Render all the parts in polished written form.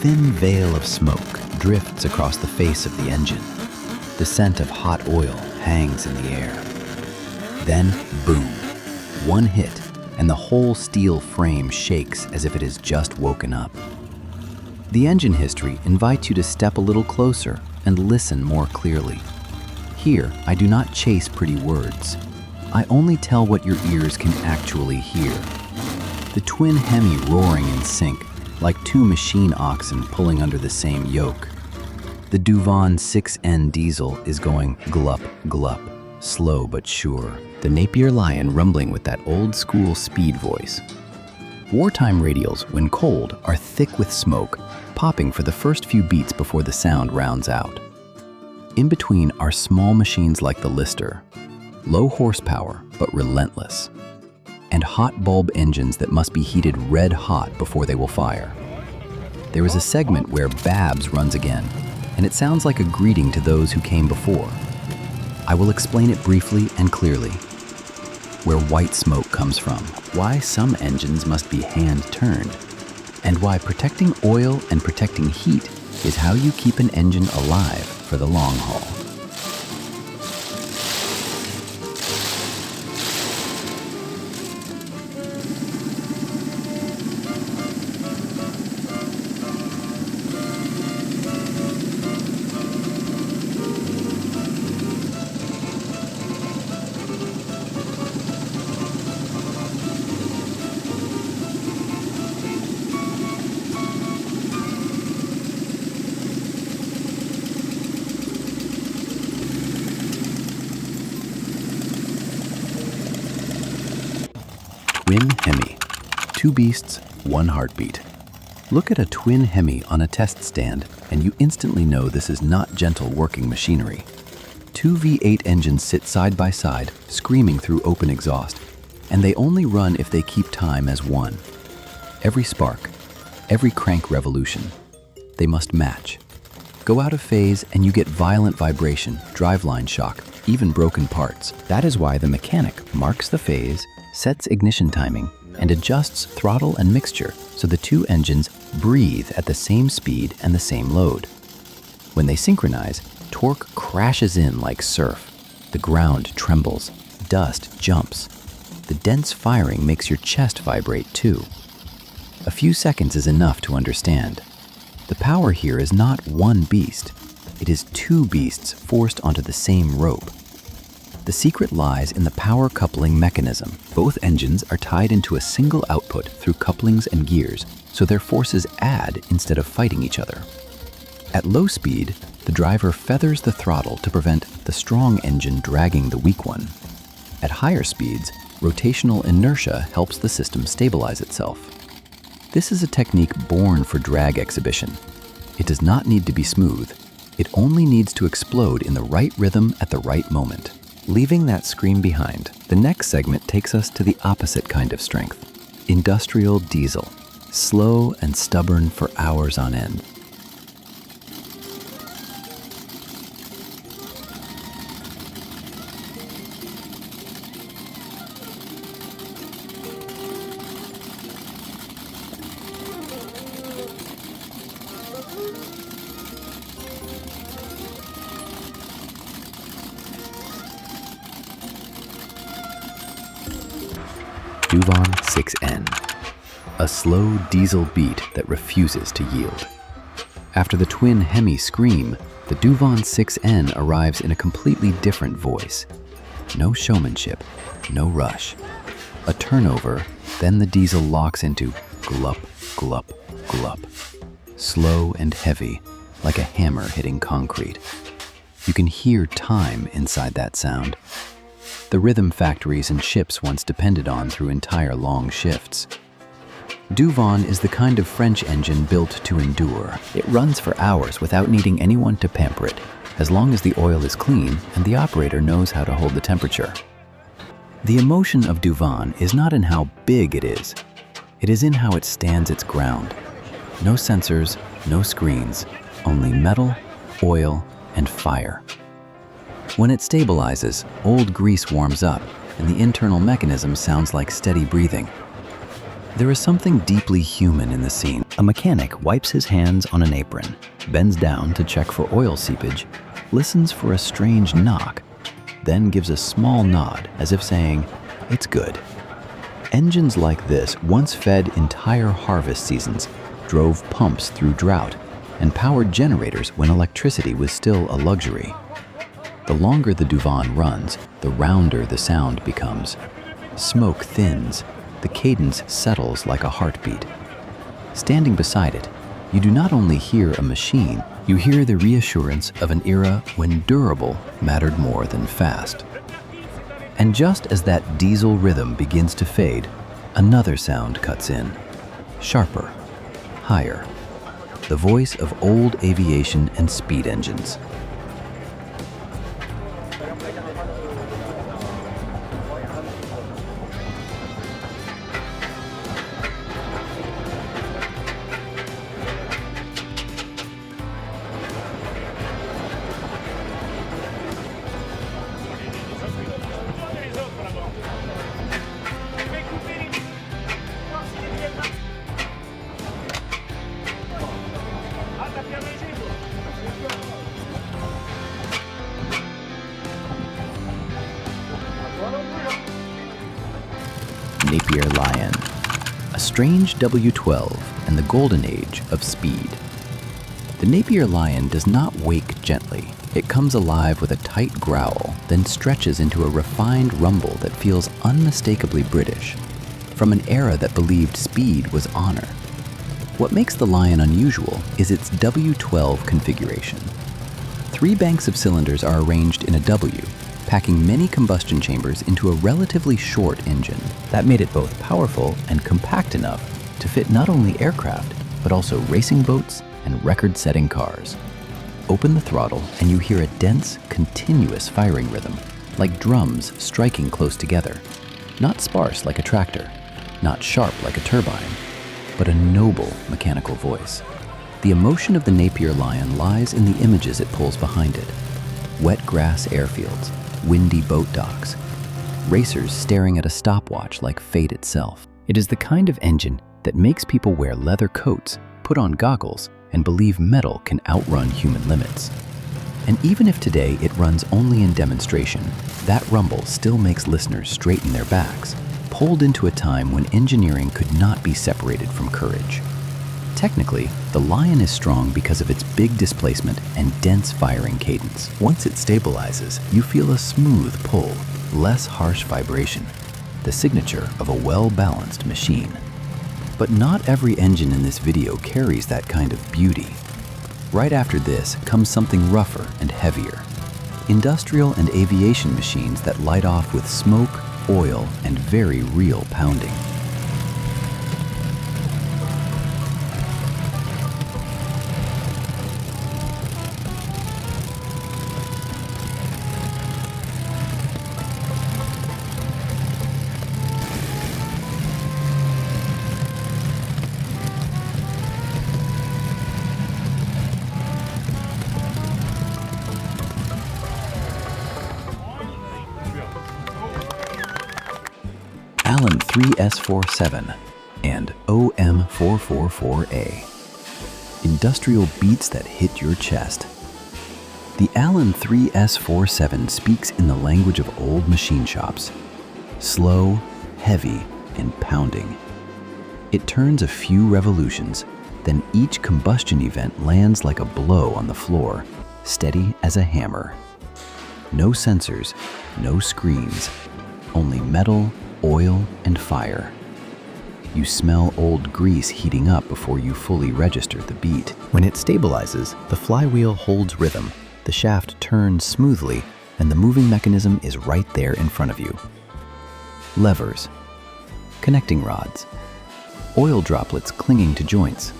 thin veil of smoke drifts across the face of the engine. The scent of hot oil hangs in the air. Then, boom, one hit, and the whole steel frame shakes as if it has just woken up. The engine history invites you to step a little closer and listen more clearly. Here, I do not chase pretty words. I only tell what your ears can actually hear. The twin Hemi roaring in sync, like two machine oxen pulling under the same yoke. The Duvon 6N diesel is going glup, glup, slow but sure. The Napier Lion rumbling with that old-school speed voice. Wartime radials, when cold, are thick with smoke, popping for the first few beats before the sound rounds out. In between are small machines like the Lister, low horsepower but relentless, and hot bulb engines that must be heated red hot before they will fire. There is a segment where Babs runs again, and it sounds like a greeting to those who came before. I will explain it briefly and clearly. Where white smoke comes from, why some engines must be hand-turned, and why protecting oil and protecting heat is how you keep an engine alive for the long haul. Twin Hemi. Two beasts, one heartbeat. Look at a twin Hemi on a test stand and you instantly know this is not gentle working machinery. Two V8 engines sit side by side, screaming through open exhaust, and they only run if they keep time as one. Every spark, every crank revolution, they must match. Go out of phase and you get violent vibration, driveline shock, even broken parts. That is why the mechanic marks the phase, sets ignition timing, and adjusts throttle and mixture so the two engines breathe at the same speed and the same load. When they synchronize, torque crashes in like surf. The ground trembles, dust jumps. The dense firing makes your chest vibrate too. A few seconds is enough to understand. The power here is not one beast. It is two beasts forced onto the same rope. The secret lies in the power coupling mechanism. Both engines are tied into a single output through couplings and gears, so their forces add instead of fighting each other. At low speed, the driver feathers the throttle to prevent the strong engine dragging the weak one. At higher speeds, rotational inertia helps the system stabilize itself. This is a technique born for drag exhibition. It does not need to be smooth. It only needs to explode in the right rhythm at the right moment. Leaving that scream behind, the next segment takes us to the opposite kind of strength. Industrial diesel, slow and stubborn for hours on end. Duvon 6N, a slow diesel beat that refuses to yield. After the twin Hemi scream, the Duvon 6N arrives in a completely different voice. No showmanship, no rush. A turnover, then the diesel locks into glup, glup, glup. Slow and heavy, like a hammer hitting concrete. You can hear time inside that sound. The rhythm factories and ships once depended on through entire long shifts. Duvon is the kind of French engine built to endure. It runs for hours without needing anyone to pamper it, as long as the oil is clean and the operator knows how to hold the temperature. The emotion of Duvon is not in how big it is in how it stands its ground. No sensors, no screens, only metal, oil, and fire. When it stabilizes, old grease warms up, and the internal mechanism sounds like steady breathing. There is something deeply human in the scene. A mechanic wipes his hands on an apron, bends down to check for oil seepage, listens for a strange knock, then gives a small nod as if saying, "It's good." Engines like this once fed entire harvest seasons, drove pumps through drought, and powered generators when electricity was still a luxury. The longer the Duvon runs, the rounder the sound becomes. Smoke thins, the cadence settles like a heartbeat. Standing beside it, you do not only hear a machine, you hear the reassurance of an era when durable mattered more than fast. And just as that diesel rhythm begins to fade, another sound cuts in. Sharper, higher. The voice of old aviation and speed engines. Napier Lion, a strange W12 and the golden age of speed. The Napier Lion does not wake gently. It comes alive with a tight growl, then stretches into a refined rumble that feels unmistakably British, from an era that believed speed was honor. What makes the Lion unusual is its W12 configuration. 3 banks of cylinders are arranged in a W, packing many combustion chambers into a relatively short engine. That made it both powerful and compact enough to fit not only aircraft, but also racing boats and record-setting cars. Open the throttle and you hear a dense, continuous firing rhythm, like drums striking close together. Not sparse like a tractor, not sharp like a turbine, but a noble mechanical voice. The emotion of the Napier Lion lies in the images it pulls behind it. Wet grass airfields, windy boat docks, racers staring at a stopwatch like fate itself. It is the kind of engine that makes people wear leather coats, put on goggles, and believe metal can outrun human limits. And even if today it runs only in demonstration, that rumble still makes listeners straighten their backs, pulled into a time when engineering could not be separated from courage. Technically, the Lion is strong because of its big displacement and dense firing cadence. Once it stabilizes, you feel a smooth pull, less harsh vibration, the signature of a well-balanced machine. But not every engine in this video carries that kind of beauty. Right after this comes something rougher and heavier. Industrial and aviation machines that light off with smoke, oil, and very real pounding. Allen 3S47 and OM444A. Industrial beats that hit your chest. The Allen 3S47 speaks in the language of old machine shops. Slow, heavy, and pounding. It turns a few revolutions, then each combustion event lands like a blow on the floor, steady as a hammer. No sensors, no screens, only metal, oil, and fire. You smell old grease heating up before you fully register the beat. When it stabilizes, the flywheel holds rhythm, the shaft turns smoothly, and the moving mechanism is right there in front of you. Levers, connecting rods, oil droplets clinging to joints.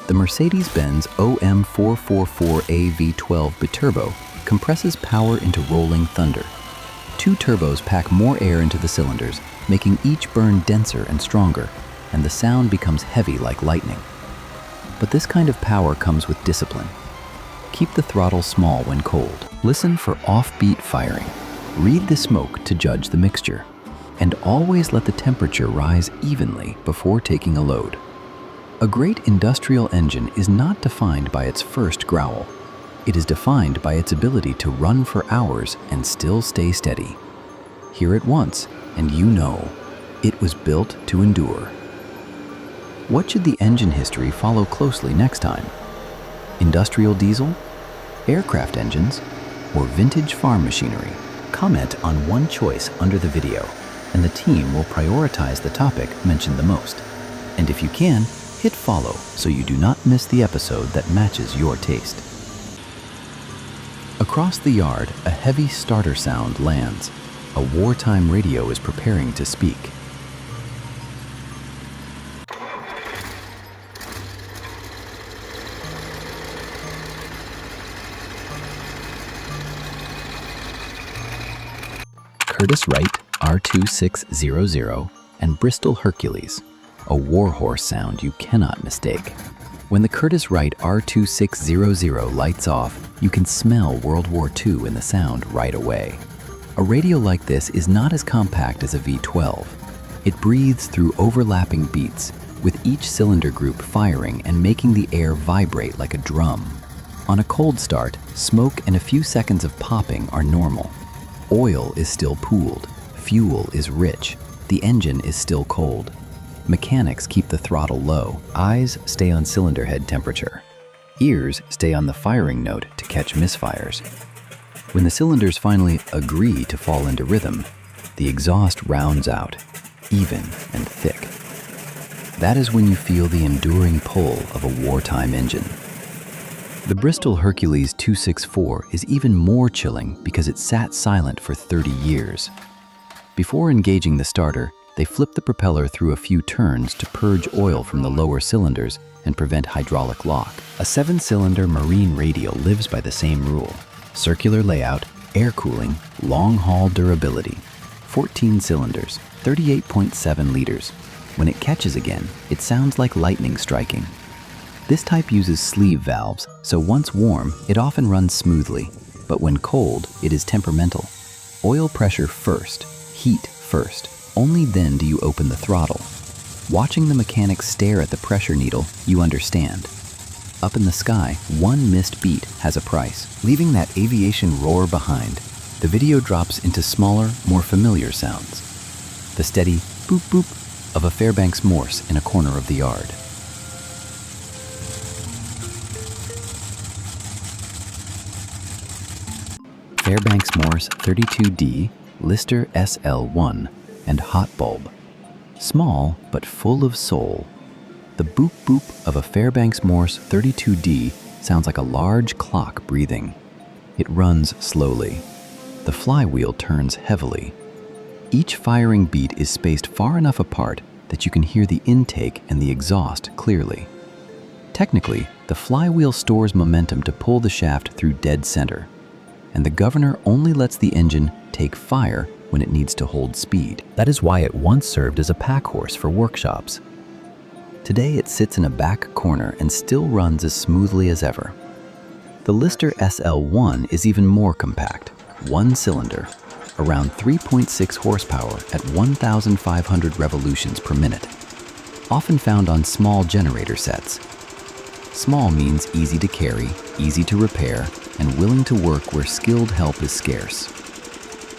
The Mercedes-Benz OM444A V12 biturbo compresses power into rolling thunder. 2 turbos pack more air into the cylinders, making each burn denser and stronger, and the sound becomes heavy like lightning. But this kind of power comes with discipline. Keep the throttle small when cold. Listen for offbeat firing. Read the smoke to judge the mixture. and always let the temperature rise evenly before taking a load. A great industrial engine is not defined by its first growl. It is defined by its ability to run for hours and still stay steady. Hear it once, and you know it was built to endure. What should the engine history follow closely next time? Industrial diesel, aircraft engines, or vintage farm machinery? Comment on one choice under the video, and the team will prioritize the topic mentioned the most. And if you can, hit follow so you do not miss the episode that matches your taste. Across the yard, a heavy starter sound lands. A wartime radio is preparing to speak. Curtiss Wright R2600 and Bristol Hercules, a warhorse sound you cannot mistake. When the Curtiss Wright R2600 lights off, you can smell World War II in the sound right away. A radio like this is not as compact as a V12. It breathes through overlapping beats, with each cylinder group firing and making the air vibrate like a drum. On a cold start, smoke and a few seconds of popping are normal. Oil is still pooled, fuel is rich, the engine is still cold. Mechanics keep the throttle low, eyes stay on cylinder head temperature. Ears stay on the firing note to catch misfires. When the cylinders finally agree to fall into rhythm, the exhaust rounds out, even and thick. That is when you feel the enduring pull of a wartime engine. The Bristol Hercules 264 is even more chilling because it sat silent for 30 years. Before engaging the starter, they flip the propeller through a few turns to purge oil from the lower cylinders and prevent hydraulic lock. A 7-cylinder marine radial lives by the same rule. Circular layout, air cooling, long-haul durability. 14 cylinders, 38.7 liters. When it catches again, it sounds like lightning striking. This type uses sleeve valves, so once warm, it often runs smoothly, but when cold, it is temperamental. Oil pressure first, heat first. Only then do you open the throttle. Watching the mechanics stare at the pressure needle, you understand. Up in the sky, one missed beat has a price. Leaving that aviation roar behind, the video drops into smaller, more familiar sounds. The steady boop boop of a Fairbanks Morse in a corner of the yard. Fairbanks Morse 32D, Lister SL1, and hot bulb. Small, but full of soul. The boop boop of a Fairbanks Morse 32D sounds like a large clock breathing. It runs slowly. The flywheel turns heavily. Each firing beat is spaced far enough apart that you can hear the intake and the exhaust clearly. Technically, the flywheel stores momentum to pull the shaft through dead center, and the governor only lets the engine take fire when it needs to hold speed. That is why it once served as a pack horse for workshops. Today it sits in a back corner and still runs as smoothly as ever. The Lister SL1 is even more compact, one cylinder, around 3.6 horsepower at 1,500 revolutions per minute, often found on small generator sets. Small means easy to carry, easy to repair, and willing to work where skilled help is scarce.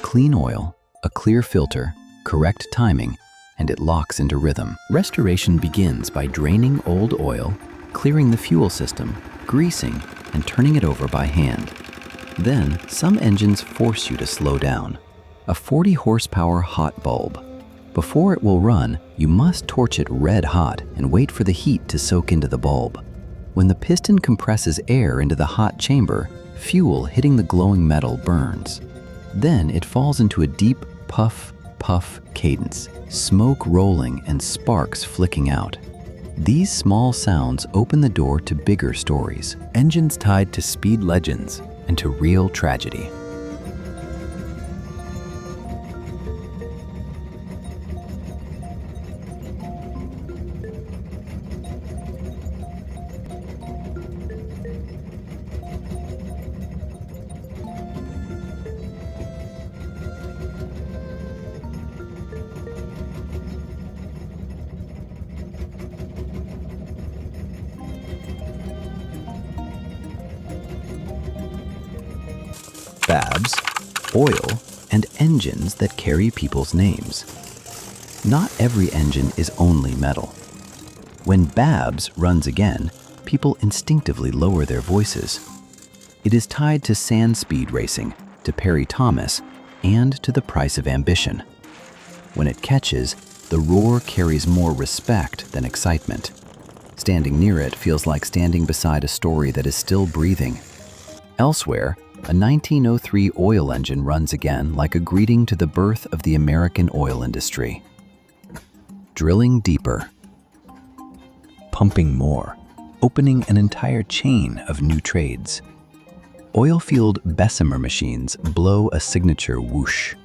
Clean oil, a clear filter, correct timing, and it locks into rhythm. Restoration begins by draining old oil, clearing the fuel system, greasing, and turning it over by hand. Then, some engines force you to slow down. A 40 horsepower hot bulb. Before it will run, you must torch it red hot and wait for the heat to soak into the bulb. When the piston compresses air into the hot chamber, fuel hitting the glowing metal burns. Then it falls into a deep puff, puff cadence, smoke rolling and sparks flicking out. These small sounds open the door to bigger stories, engines tied to speed legends and to real tragedy. babs, oil, and engines that carry people's names. Not every engine is only metal. When babs runs again, people instinctively lower their voices. It is tied to sand speed racing, to Perry Thomas, and to the price of ambition. When it catches, the roar carries more respect than excitement. Standing near it feels like standing beside a story that is still breathing. Elsewhere, a 1903 oil engine runs again like a greeting to the birth of the American oil industry. Drilling deeper. Pumping more, opening an entire chain of new trades. Oilfield Bessemer machines blow a signature whoosh.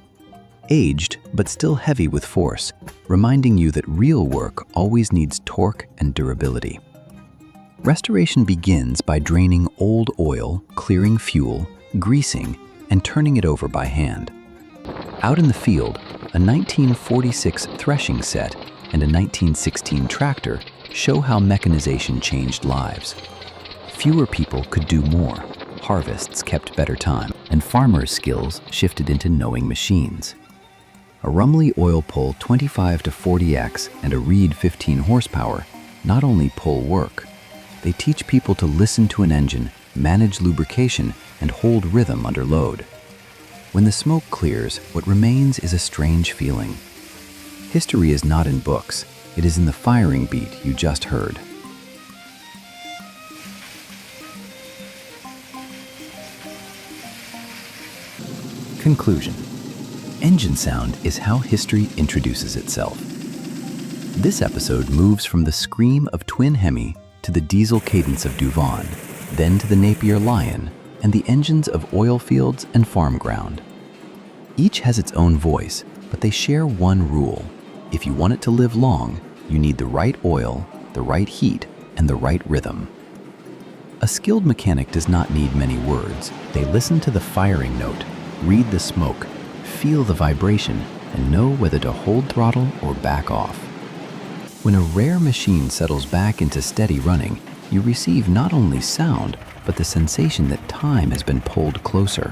Aged, but still heavy with force, reminding you that real work always needs torque and durability. Restoration begins by draining old oil, clearing fuel, greasing, and turning it over by hand. Out in the field, a 1946 threshing set and a 1916 tractor show how mechanization changed lives. Fewer people could do more, harvests kept better time, and farmers' skills shifted into knowing machines. A Rumley oil pull 25 to 40x and a Reed 15 horsepower not only pull work, they teach people to listen to an engine, manage lubrication, and hold rhythm under load. When the smoke clears, what remains is a strange feeling. History is not in books, it is in the firing beat you just heard. Conclusion. Engine sound is how history introduces itself. This episode moves from the scream of twin Hemi to the diesel cadence of Duvon, then to the Napier Lion and the engines of oil fields and farm ground. Each has its own voice, but they share one rule. If you want it to live long, you need the right oil, the right heat, and the right rhythm. A skilled mechanic does not need many words. They listen to the firing note, read the smoke, feel the vibration, and know whether to hold throttle or back off. When a rare machine settles back into steady running, you receive not only sound, but the sensation that time has been pulled closer.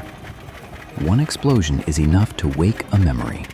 One explosion is enough to wake a memory.